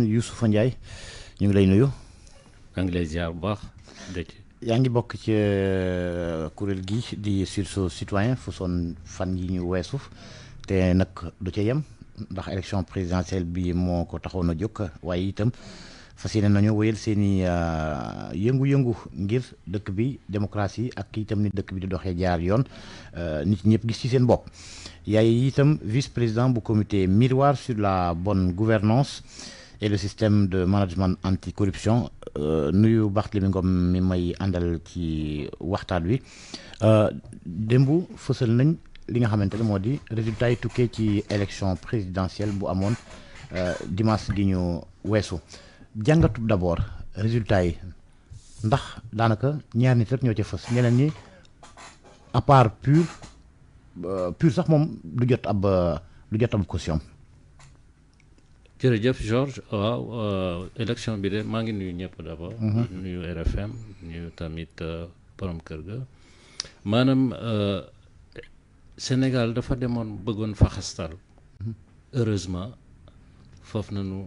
Youssoufa Ndiaye ñu ngi lay nuyu. maa ngi lay ziar bu baax. yaa ngi bokk ci kuréel gi di sursaut citoyen fu soon fan yi ñu weesu te nag du ca yem ndax élection présidentielle bi moo ko taxoon a jóg waaye itam fas yéene nañu wéyal seen i yëngu-yëngu ngir dëkk bi démocratie ak itam ni dëkk bi di doxee jaar yoon nit ñëpp gis ci seen bopp. yaay itam vice-président bu comité miroir sur la bonne gouvernance et le système de management anti-corruption nuyu Barthélémy Ngom mi may àndal ci waxtaan wi démb fësal nañ li nga xamante ne moo di résultat yi tukkee ci élection présidentielle bu amoon dimanche gi ñu weesu jàngatu d'abord résultat yi ndax daanaka ñaar nit rek ñoo ca fës ñeneen ñi à part pur sax moom du jot ab caution. jërëjëf Georges waaw élection bi de maa ngi nuyu ñëpp d'abord. nuyu RFM nuyu tamit borom kër ga maanaam Sénégal dafa demoon bëggoon faxastal heureusement foofu nañu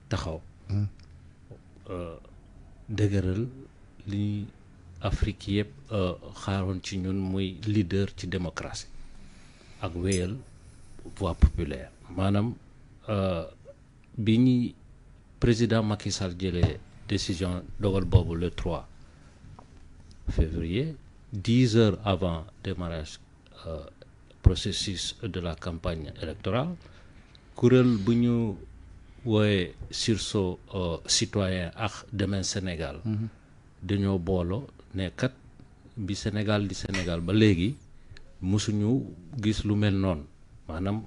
taxaw dëgëral li Afrique yëpp xaaroon ci ñun muy leader ci démocratie ak wéyal voix populaire maanaam bi ñuy président Macky Sall jëlee décision dogal boobu le 3 février 10 heures avant démarrage processus de la campagne électorale kuréel bu ñu woowe sursaut citoyen ak Demain Sénégal dañoo booloo ne kat bi Sénégal di Sénégal ba léegi mësuñu gis lu mel noonu maanaam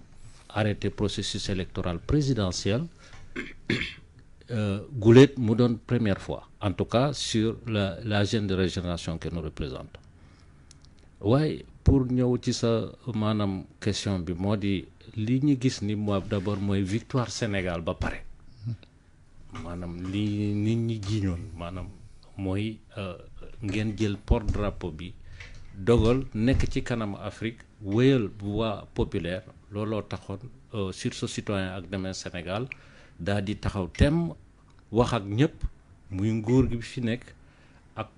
arrêté processus électoral présidentiel guléet mu doon première fois en tout cas sur la jeune de régénération que nous représentons waaye pour ñëw ci sa maanaam question bi moo di li ñu gis ni moi d'abord mooy victoire Sénégal ba pare maanaam li nit ñi jiñoon maanaam mooy ngeen jël porte-drapeau bi dogal nekk ci kanam Afrique wéyal voix populaire looloo taxoon sursaut citoyen ak Demain Sénégal daal di taxaw temm wax ak ñëpp muy nguur gi fi nekk ak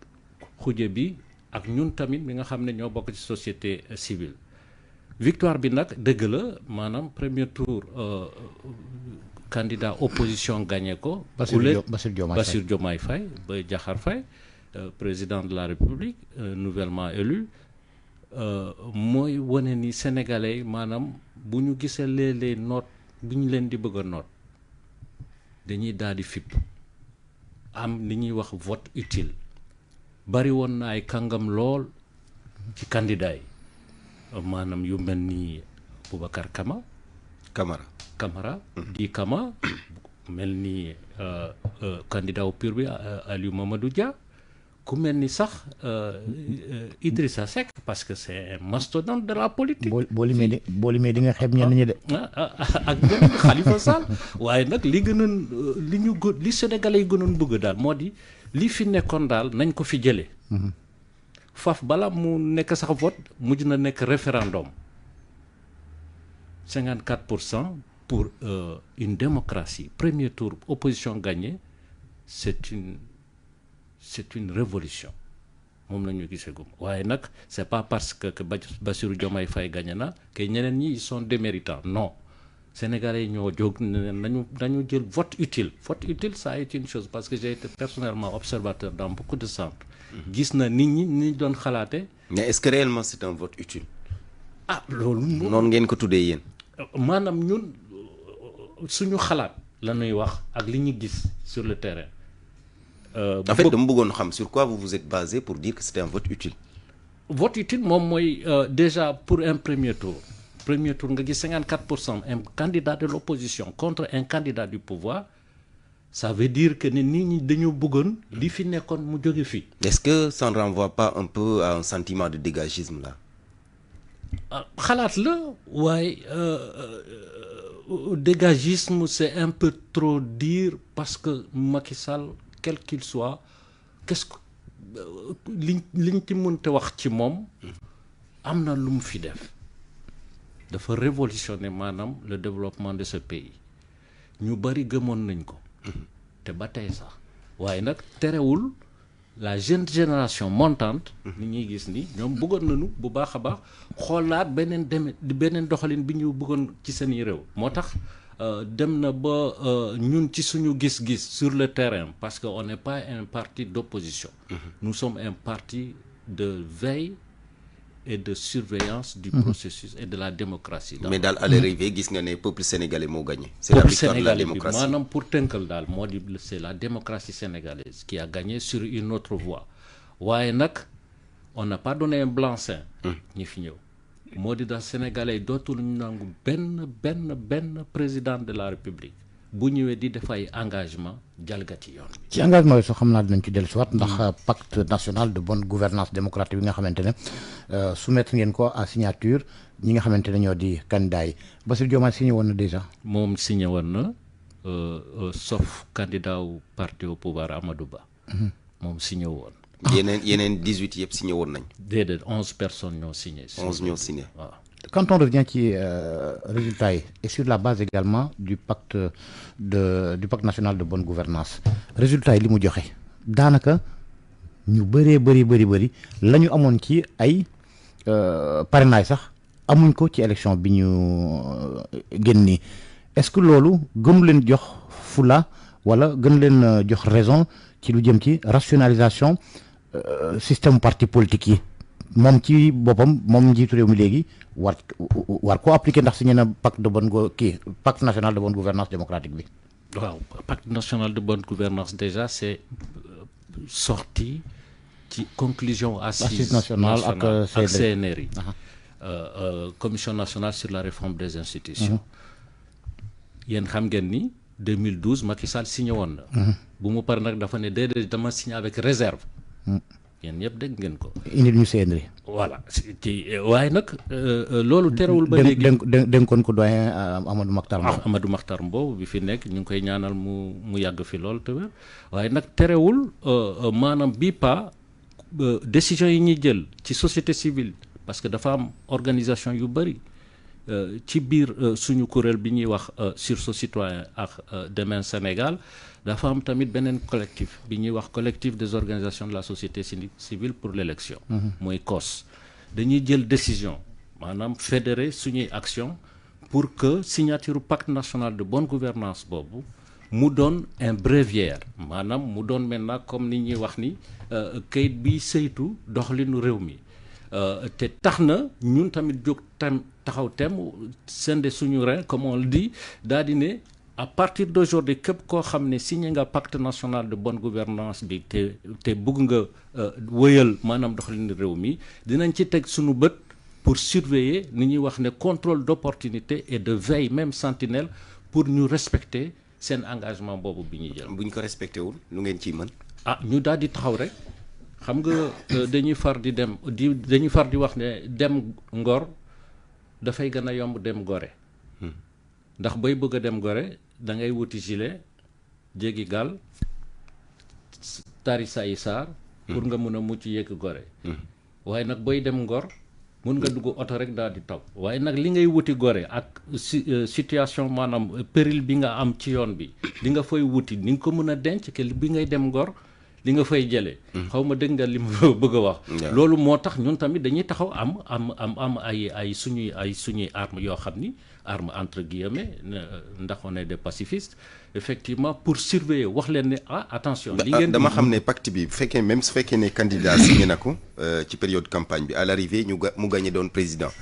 xuje bi ak ñun tamit mi nga xam ne ñoo bokk ci société civile victoire bi nag dëgg la maanaam premier tour candidat opposition gagné ko Bassirou Diomaye Faye ba Diakhar Faye président de la République nouvellement élu mooy wane ni sénégalais yi maanaam bu ñu gisee léeg-léeg noot bu ñu leen di bëgg a noot dañuy daal di fipp am li ñuy wax vote utile bari woon na ay kàngam lool ci candidat yi maanaam yu mel ni Boubacar Camara di Kama mel ni candidat au PUR bi Aliou Mamadou Dia ku mel ni sax Idrissa Seck parce que c'est un mastodonte de la politique. boo limee di nga xeeb ñenn ñi de. ak ñoom Khalifa Sall waaye nag li Sénégalais yi gënoon bëgg daal moo di li fi nekkoon daal nañ ko fi jëlee. faf bala mu nekk sax vote mujj na nekk référendum 54% pour une démocratie premier tour opposition gagnée c'est une révolution moom la ñu gisee gum waaye nag c'est pas parce que Bassirou Diomaye Faye gagné na que ñeneen ñi ils sont déméritants non Sénégalais yi ñoo jóg nañu jël vote utile ça a été une chose parce que j'ai été personnellement observateur dans beaucoup de centres gis na nit ñi doon xalaate mais est-ce que réellement c'est un vote utile loolu noonu ngeen ko tuddee yéen maanaam ñun suñu xalaat la ñuy wax ak li ñu gis sur le terrain en fait dama bëggoon xam sur quoi vous vous êtes basé pour dire que c'était un vote utile moom mooy déjà pour un premier tour nga gis 54% un candidat de l'opposition contre un candidat du pouvoir ça veut dire que nit ñi dañoo bëggoon li fi nekkoon mu jóge fi. Est-ce que ça ne renvoie pas un peu à un sentiment de dégagisme là xalaat la waaye dégagisme c'est un peu trop dire parce que Macky Sall quel qu'il soit qu'est-ce que liñ ci mënta wax ci moom am na lu mu fi def dafa révolutionner maanaam le développement de ce pays ñu bari gëmoon nañ ko te ba tey sax waaye nag terewul la jeune génération montante ni ñuy gis ni ñoom bëggoon nañu bu baax a baax xoolaat beneen doxalin bi ñu bëggoon ci seen réew moo tax dem na ba ñun ci suñu gis-gis sur le terrain parce que on n'est pas un parti d'opposition nous sommes un parti de veille et de surveillance du processus et de la démocratie. Mais daal à l'arrivée gis nga ne peuple sénégalais moo gagné. C'est la victoire de la démocratie. maanaam pour tënkal daal moo di c'est la démocratie sénégalaise qui a gagné sur une autre voie waaye nag on n'a pas donné un blanc-seing ñi fi ñëw moo di daal sénégalais dootul ñu nangu benn président de la république bu ñëwee di def ay engagement jalgati yoon bi. ci engagement yi soo xam naa dinañ ci dellusiwaat ndax pacte national de bonne gouvernance démocratique bi nga xamante ne soumettre ngeen ko à signature ñi nga xamante ne ñoo di candidat yi Bassirou Diomaye signé woon na déjà. moom signé woon na sauf candidat wu parti au pouvoir Amadou Ba. moom signé woon. yeneen 18 yëpp signé woon nañ. déedéet 11 personnes ñoo signé. 11 ñoo signé waaw. Quand on revient ci résultats yi et sur la base également du pacte national de bonne gouvernance résultats yi li mu joxe daanaka ñu bëri la ñu amoon ci ay parrainage sax amuñ ko ci élection bi ñu génn nii est-ce que loolu gën leen jox fula wala gën leen jox raison ci lu jëm ci rationalisation système parti politique yi moom ci boppam moom njiitu réew mi léegi war ko appliquer ndax signé na pacte national de bonne gouvernance démocratique bi. waaw pacte national de bonne gouvernance déjà c'est sorti ci conclusion assise nationale ak CNRI commission nationale sur la réforme des institutions. yéen xam ngeen ni 2012 Macky Sall signé woon na. bu mu pare nag dafa ne déedéet dama signé avec réserve. yéen ñëpp dégg ngeen ko. indi ñu CNRI. voilà ci waaye nag loolu terewul ba léegi. dénkoon ko doyen Amadou Makhtar Mbow. Amadou Makhtar Mbow bi fi nekk ñu ngi koy ñaanal mu yàgg fi lool te wér waaye nag terewul maanaam bii pas décision yi ñuy jël ci société civile parce que dafa am organisation yu bëri ci biir suñu kuréel bi ñuy wax sursaut citoyen ak Demain Sénégal. dafa am tamit beneen collectif bi ñuy wax collectif des organisations de la société civile pour l'élection mooy COS dañuy jël décision maanaam fédérer suñuy action pour que signature pacte national de bonne gouvernance boobu mu doon un bréviaire maanaam mu doon maintenant comme ni ñuy wax ni kayit bi saytu doxalinu réew mi te tax na ñun tamit jóg taxaw tem sende suñu rein comme on le dit daal di ne à partir d'aujourd'hui képp koo xam ne signé nga pacte national de bonne gouvernance bi te bëgg nga wëyal maanaam doxalin réew mi dinañ ci teg suñu bët pour surveiller ni ñuy wax ne contrôle d'opportunité et de veille même sentinelle pour ñu respecter seen engagement boobu bi ñuy jël. bu ñu ko respecté wul lu ngeen ciy mën. ñu daal di taxaw rek xam nga dañuy far di wax ne dem Ngor dafay gën a yomb dem Gorée. ndax bay bëgg a dem Gorée da ngay wuti gilet jéggi gaal tari sayi saar pour nga mën a mucc yegg Gorée waaye nag booy dem Ngor mun nga dugg oto rek daal di taw waaye nag li ngay wuti Gorée ak situation maanaam péril bi nga am ci yoon bi li nga fay wuti ni nga ko mën a denc ke bi ngay dem Ngor li nga fay jëlee xaw ma dégg nga li ma bëgg a wax loolu moo tax ñun tamit dañuy taxaw am ay suñuy armes yoo xam ni arme entre guillemets ndax on est des pacifistes effectivement pour surveiller wax leen ne attention. li ngeen dama xam ne pacte bi bu fekkee même su fekkee ne candidat signé na ko ci période campagne bi à l'arrivée mu gagné doon président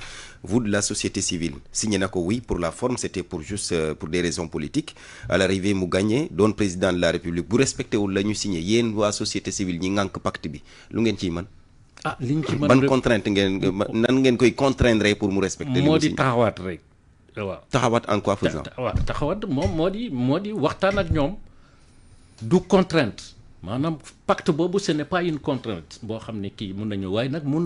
vous de la société civile signé na ko oui pour la forme c'était pour juste pour des raisons politiques à l'arrivée mu gagné doon président de la république bu respecté wul la ñu signé yéen waa société civile ñi ngànk pacte bi lu ngeen ciy mën. li ñu ci mën ban contrainte nan ngeen koy contraindre pour mu respecter. moo di taxawaat rek. waaw taxawaat en quoi faisant. waaw taxawaat moom moo di waxtaan ak ñoom du contrainte maanaam pacte boobu ce n'est pas une contrainte boo xam ne kii mun nañu waaye nag mun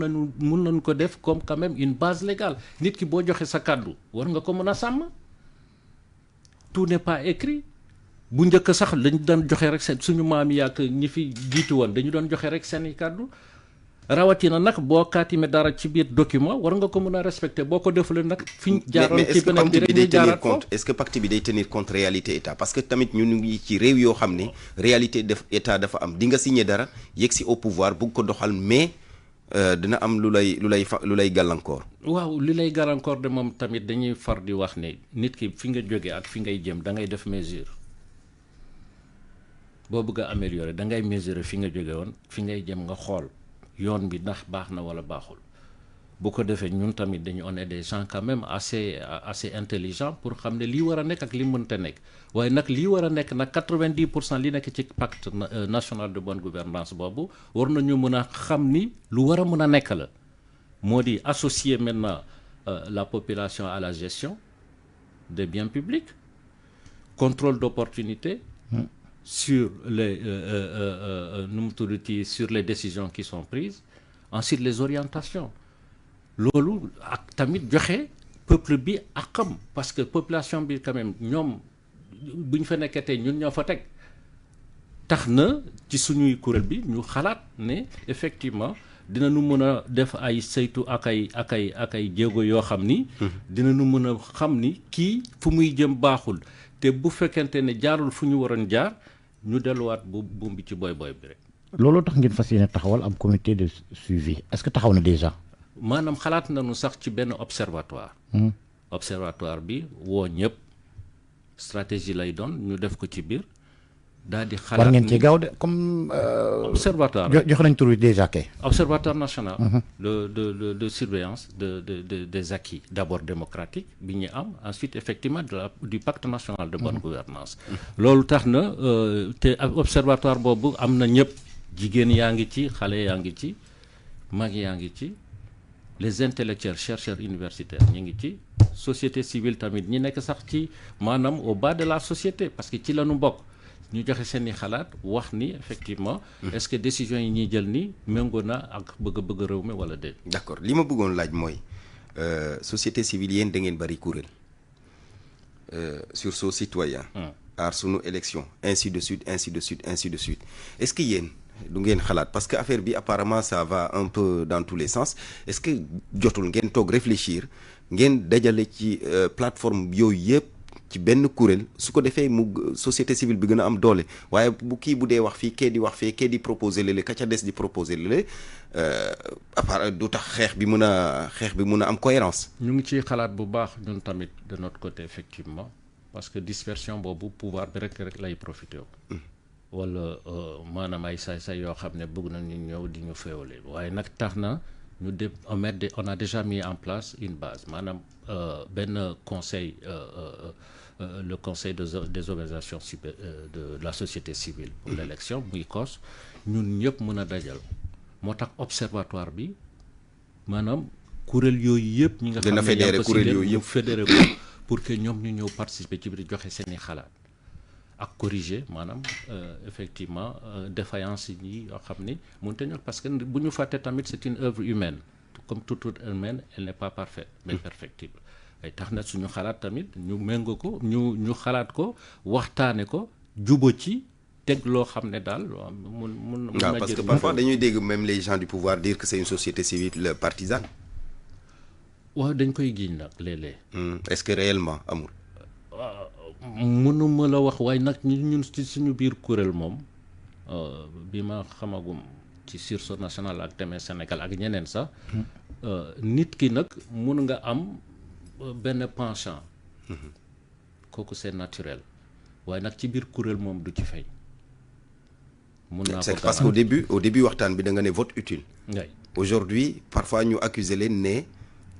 nañu ko def comme quand même une base légale nit ki boo joxe sa kàddu war nga ko mën a sàmm tout n'est pas écrit bu njëkk sax dañu doon joxe rek suñu maam yi ak ñi fi jiitu woon dañu doon joxe rek seeni kàddu rawatina nag boo kaatime dara ci biir document war nga ko mën a respecter boo ko defulee nag fi ñu jaaroon ci beneen bi rek ñu jaaraat foofu. est-ce que pacte bi day tenir compte réalité état parce que tamit ñu ngi ci réew yoo xam ne réalité def état dafa am di nga signé dara yegg si au pouvoir bugg ko doxal mais dina am lu lay gàllankoor. waaw li lay gàllankoor de moom tamit dañuy far di wax ne nit ki fi nga jógee ak fi ngay jëm da ngay def mesure boo bëgg a améliorer da ngay mesurer fi nga jóge woon fi ngay jëm nga xool yoon bi ndax baax na wala baaxul bu ko defee ñun tamit dañu on est des gens quand même assez intelligents pour xam ne lii war a nekk ak li mënta nekk waaye nag lii war a nekk nag 90% li nekk ci pacte national de bonne gouvernance boobu war nañu mën a xam ni lu war a mën a nekk la moo di associer maintenant la population à la gestion des biens publics contrôle d'opportunité sur les nu mu tuddati sur les décisions qui sont prises ensuite les orientations loolu ak tamit joxe peuple bi akam parce que population bi quand même ñoom bu ñu fa nekkee tey ñun ñoo fa teg tax na ci suñuy kuréel bi ñu xalaat ne effectivement dinañu mën a def ay saytu ak ay jéego yoo xam ni dinañu mën a xam ni kii fu muy jëm baaxul te bu fekkente ne jaarul fu ñu waroon jaar ñu delluwaat buum bi ci boy bi rek. loolu tax ngeen fas yéene taxawal am comité de suivi est-ce que taxaw na déjà. maanaam xalaat nañu sax ci benn observatoire. observatoire bi woo ñëpp stratégie lay doon ñu def ko ci biir daal di. xalaat war ngeen ci gaaw de comme. observatoire jox nañ tur wi déjà kay. observatoire national. de surveillance des acquis d'abord démocratique bi ñu am ensuite effectivement du pacte national de bonne gouvernance loolu tax na te observatoire boobu am na ñëpp jigéen yaa ngi ci xale yaa ngi ci mag yaa ngi ci les intellectuels chercheurs universitaires ñu ngi ci société civile tamit ñi nekk sax ci maanaam au bas de la société parce que ci la ñu bokk ñu joxe seeni xalaat wax ni effectivement est-ce que décision yi ñuy jël ni méngoo na ak bëgg réew mi wala déet. d'accord li ma bëggoon laaj mooy société civile yéen da ngeen bari kuréel sursaut citoyen aar sunu élection ainsi de suite est-ce que yéen du ngeen xalaat parce que affaire bi apparemment ça va un peu dans tous les sens est-ce que jotul ngeen toog réfléchir ngeen dajale ci plateforme yooyu yëpp ci benn kuréel su ko defee mu société civile bi gën a am doole waaye bu kii bu dee wax fii kee di wax fee kee di proposer léeg-léeg ka ca des di proposer léeg-léeg du tax xeex bi mën a am cohérence. ñu ngi ciy xalaat bu baax ñun tamit de notre côté effectivement parce que dispersion boobu pouvoir bi rek lay profité wala maanaam ay saay-saay yoo xam ne bëgg nañu ñëw di ñu féewale waaye nag tax na ñu on a déjà mis en place une base maanaam benn conseil le conseil des organisations de la société civile pour l'élection muy COS ñun ñëpp mën a dajal moo tax observatoire bi maanaam kuréel yooyu yëpp ñi nga xam ne fédéré kuréel yooyu yëpp fédéré ko pour que ñoom ñu ñëw participer ci biir joxe seeni xalaat ak corriger maanaam effectivement défaillance yi yoo xam ni mënut a ñor parce que bu ñu fàtte tamit c'est une œuvre humaine comme toute humaine elle n'est pas parfaite mais perfectible ay tax na suñu xalaat tamit ñu méngoo ko ñu xalaat ko waxtaane ko jubo ci teg loo xam ne daal mun na parce que parfois dañuy dégg même les gens du pouvoir dire que c'est une société civile partisane. waaw dañ koy giñ nag léeg-léeg. est-ce que réellement amul. mënuma la wax waaye nag ñun ci suñu biir kuréel moom bi ma xamagum ci sursaut national ak Témoin Sénégal ak ñeneen sax nit ki nag mun nga am benn penchant kooku c'est naturel waaye nag ci biir kuréel moom du ci feeñ. mun naa ko c'est parce qu'au début waxtaan bi da nga ne vote utile. ngay aujourd'hui parfois ñu accuser leen ne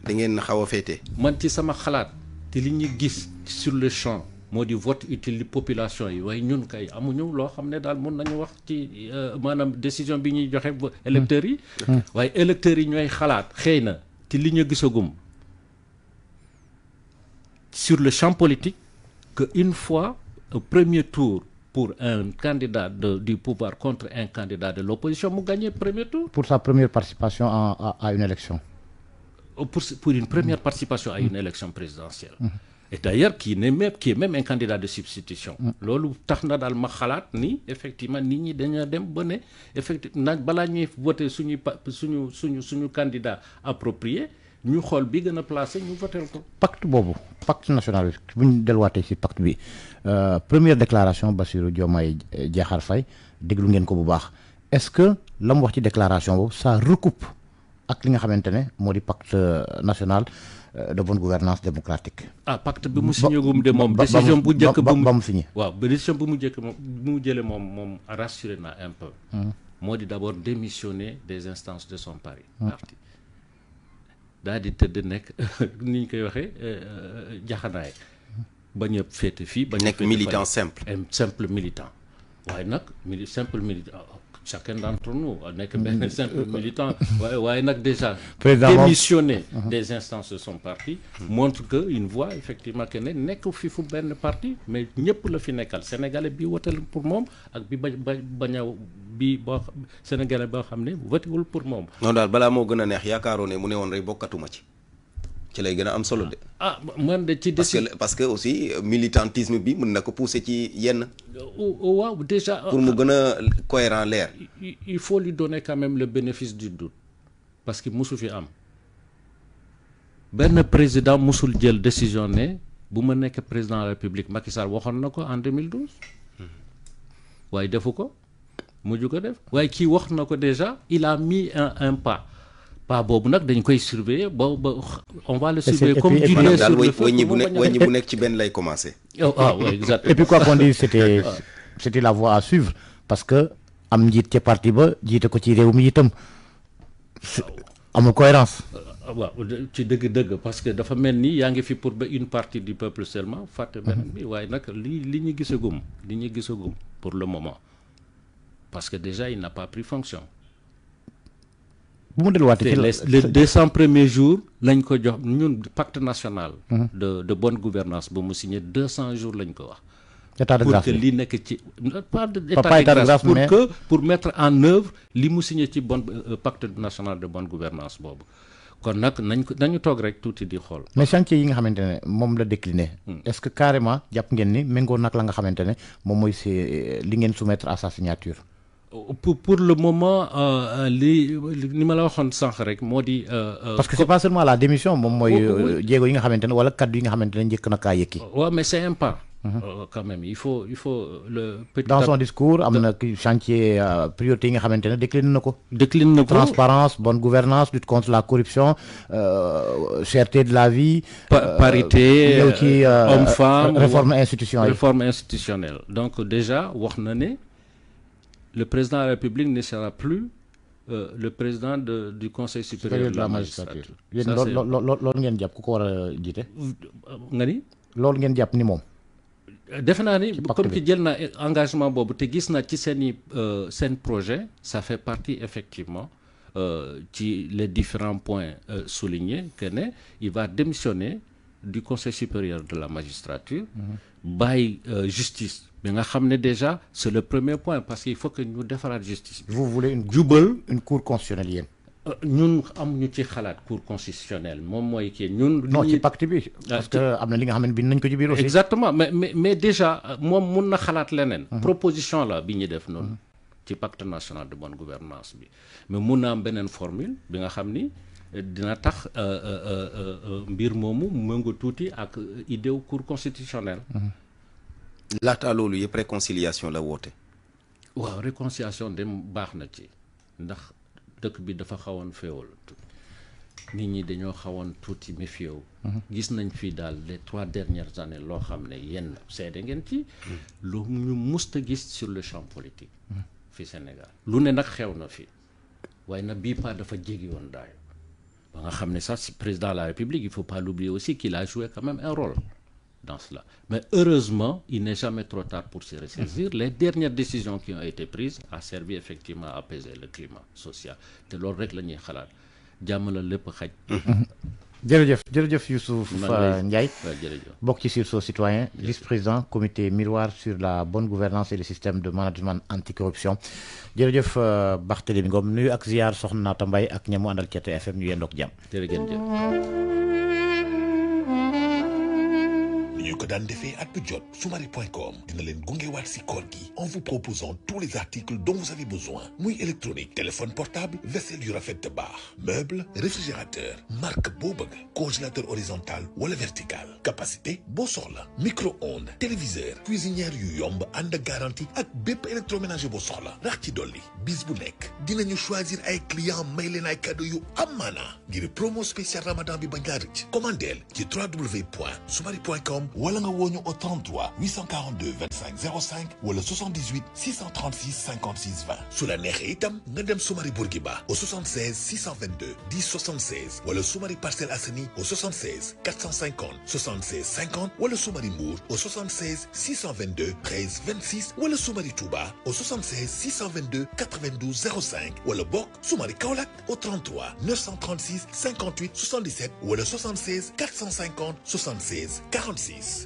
da ngeen xaw a féete. man ci sama xalaat te li ñu gis sur le champ moo di vote utile li population yi waaye ñun kay amuñu loo xam ne daal mun nañu wax ci maanaam décision bi ñuy joxe électeurs yi. waaye électeurs yi ñooy xalaat xëy na te li ñu gisagum sur le champ politique que une fois au premier tour pour un candidat du pouvoir contre un candidat de l'opposition mu gagné premier tour. Pour sa première participation à une élection. Pour une première participation à une élection présidentielle. et d'ailleurs qui est même un candidat de substitution. loolu tax na daal ma xalaat ni effectivement nit ñi dañoo dem ba ne effectivement nag balaa ñuy voter suñu candidat approprié ñu xool bi gën a placé ñu voter ko. pacte national bu ñu delluwaatee ci pacte bi première déclaration Bassirou Diomaye Diakhar Faye déglu ngeen ko bu baax est-ce que la mu wax ci déclaration boobu ça recoupe ak li nga xamante ne moo di pacte national de bonne gouvernance démocratique. pacte bi mu signé gum de moom. décision bu njëkk ba mu signé. waaw décision bu mu njëkk moom bu mu jëlee moom rassuré na un peu. moo di d'abord démissionner des instances de son parti. daal di tëdd nekk ni ñu koy waxee jaxanaay bañ a féete fii. bañ a nekk militant simple. simple militant waaye nag simple militant. chacun d'entre nous nekk benn simple militant waaye nag déjà démissionner des instances de son parti montre que une voix effectivement que ne nekk fi fu benn parti mais ñëpp la fi nekkal sénégalais bi wotel pour moom ak bi bañ a bi boo sénégalais boo xam ne wotewul pour moom. non daal balaa moo gën a neex yaakaaroo ne mu ne woon rek bokkatuma ci lay gën a am solo de. man de ci parce que aussi militantisme bi mën na ko pousser ci yenn. waaw déjà. pour mu gën a cohérent leer. il faut lui donner quand même le bénéfice du doute parce que musu fi am benn président musul jël décision ne bu ma nekk président de la République Macky Sall waxoon na ko en 2012 waaye defu ko mujj ko def waaye kii wax na ko déjà il a mis un pas boobu nag dañ koy surveiller ba on va le surveiller comme du lait sur le feu. wàññi bu nekk ci benn lay commencer. Oui, exactement. Et puis quoi qu'on dise c'était la voie à suivre parce que am njiit ca parti ba jiite ko ci réew mi itam amul cohérence. waaw ci dëgg-dëgg parce que dafa mel ni yaa ngi fi pour une partie du peuple seulement fàtte beneen bi waaye nag li ñu gisagum pour le moment parce que déjà il n'a pas pris fonction. bu mu delluwaatee les 200 premiers jours lañ ko jox ñun pacte national. de bonne gouvernance ba mu signé 200 jours lañ ko wax. état de grâce pour que li nekk ci pas état de grâce pour mettre en œuvre li mu signé ci pacte national de bonne gouvernance boobu kon nag nañu toog rek tuuti di xool. mais chantier yi nga xamante ne moom la décliné. est-ce que carrément jàpp ngeen ni méngoo nag la nga xamante ne moom mooy li ngeen soumettre à sa signature. pour le moment li ma la waxoon sànq rek moo di. parce que c'est pas seulement la démission moom mooy jéego yi nga xamante ne wala kaddu yi nga xamante ne njëkk na kaa yëkki. waaw mais c'est un pas. quand même il faut le petit. dans son discours am na chantier priorité yi nga xamante ne décline na ko. transparence bonne gouvernance lutte contre la corruption cherté de la vie. parité homme-femme réforme institutionnelle. donc déjà wax na ne. Le président de la République ne sera plus le président du Conseil supérieur de la magistrature. yéen loolu ngeen jàpp ku ko war a jiite. nga ni. loolu ngeen jàpp ni moom. defe naa ni comme ci jël na engagement boobu te gis na ci seen projet ça fait partie effectivement ci les différents points soulignés que ne il va démissionner du Conseil supérieur de la magistrature. bàyyi justice. mais nga xam ne déjà c'est le premier point parce qu'il faut que ñu defaraat justice. vous voulez une cour constitutionnelle yéen. ñun amuñu ci xalaat cour constitutionnelle moom mooy kii ñun. non ci pacte bi. parce que am na li nga xam ne bind nañ ko ci biir aussi. exactement mais déjà moom mun na xalaat leneen. proposition la bi ñu def noonu. ci pacte national de bonne gouvernance bi mais mun na am beneen formule bi nga xam ni dina tax mbir moomu méngoo tuuti ak idée wu cour constitutionnelle. laata loolu yëpp réconciliation la woote. waaw réconciliation dem baax na ci ndax dëkk bi dafa xawoon féewal nit ñi dañoo xawoon tuuti méfiew gis nañ fii daal les 3 dernières années loo xam ne yenn seede ngeen ci lu ñu musta gis sur le champ politique fi Sénégal lu ne nag xew na fi waaye nag bii pas dafa jéggi woon daayo ba nga xam ne sax si président de la République il faut pas l'oublier aussi qu'il a joué quand même un rôle dans cela. Mais heureusement, il n'est jamais trop tard pour se ressaisir. Les dernières décisions qui ont été prises ont servi effectivement à apaiser le climat social. te loolu rek la ñuy xalaat jàmm la lépp xaj. jërëjëf Youssouf Ndiaye. bokk ci Sursaut Citoyen vice-président comité miroir sur la bonne gouvernance et le système de management anticorruption. jërëjëf Barthélémy Ngom nuyu ak ziar soxna Naata Mbaye ak ñamu àndal ci TFM ñu yendoog jàmm. jërëjëf. ñu ko daan defee at bu jot Soumari.com dina leen gungewaat si koor gi en vous proposant tous les articles dont vous avez besoin muy électronique téléphone portable vaisselle yu rafet te baax meuble réfrigérateur marque boo bëgg congélateur horizontal wala vertical capacité boo soxla micro-ondes téléviseur cuisinière yu yomb ànd ak garantie ak bépp électroménager boo soxla rax ci dolli bis bu nekk dinañu choisir ay clients may leen ay cadeau yu am maana ngir promo spécial Ramadan bi bañ laa rëcc commandeel ci www.soumari.com wala nga woo ñu au 33 842 25 05 wala 78 636 56 20 su la neexee itam nga dem Soumari Bourguiba au 76 622 10 76 wala Soumari Parcelles Assainies au 76 450 76 50 wala Soumari Mbour au 76 622 13 26 wala Soumari Touba au 76 622 92 05 wala bokk Soumari Kaolack au 33 936 58 77 wala 76 450 76 46